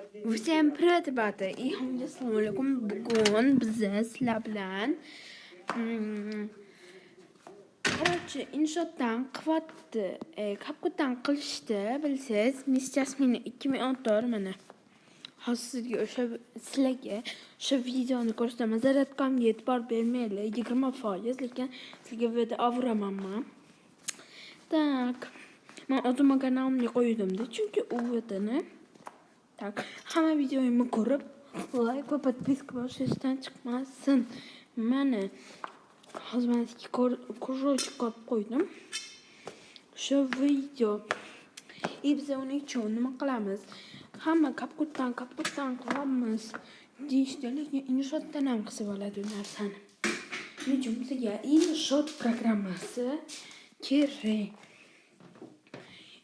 Всем привет, ребята! И assalomu alaykum. Bugun biz sizlar bilan короче, inshootdan kapkutdan qilishdi, bilsangiz. Miss Jasmine 2014 mana. Hozir sizlarga o'sha videoni ko'rsataman. Zaryadkamga e'tibor bermanglar, 20%, lekin sizga video avramanman. Tak. Men o'zimga kanalimga qo'ydim-da, chunki u videoni tak, hamma videoyimni ko'rib, like va подписка bosishdan chiqmasin. Mana hozir men sizga кружочек qilib qo'ydim. Shu video. Biz uning uchun nima qilamiz? Hamma kapkutdan qilamiz deyishdi, lekin inshootdan ham qilsa bo'ladi u narsani. Shuning uchun bizga inshoot programmasi kerak.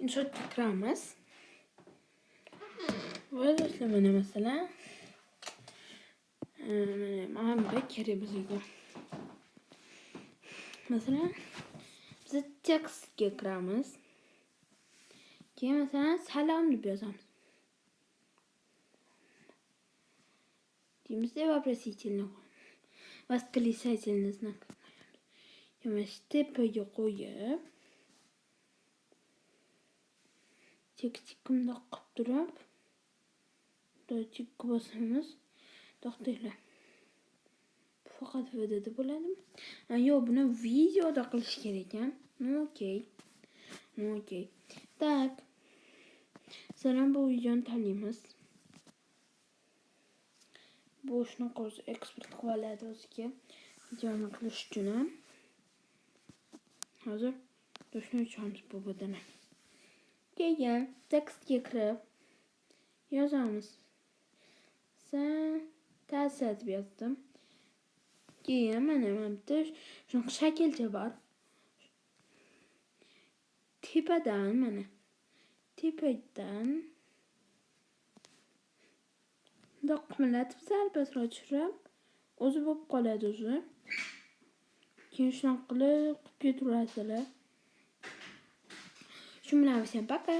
Inshootga kiramiz. Böyle mana mesela mana bu kerak bizga. Mesela biz tekstga kiramiz. Keyin mesela salom deb yozamiz. Deymiz вопросительный. Восклицательный знак. Keyin tepaga qo'yib tik-tikimda qilib turib tik bosamiz. To'xtanglar. Faqat videoda bo'ladimi? Yo'q, buni videoda qilish kerak ekan. Okey. Tak. Sizlar bu videoni tanlaymiz. Bu shunaqa o'zi eksport qilib oladi o'ziga. Videoni qilish uchun ham. Hozir shuni ochamiz bu videoni. Keyin tekstga kirib yozamiz. Ta'sir deb yozdim. Keyin mana bitta shunaqa shaklcha bor. Tepadan bundoq qimirlatib sal-pastroq tushirib, o'zi bo'lib qoladi o'zi. Keyin shunaqa qilib ketaverasizlar. Shu bilan всем пока.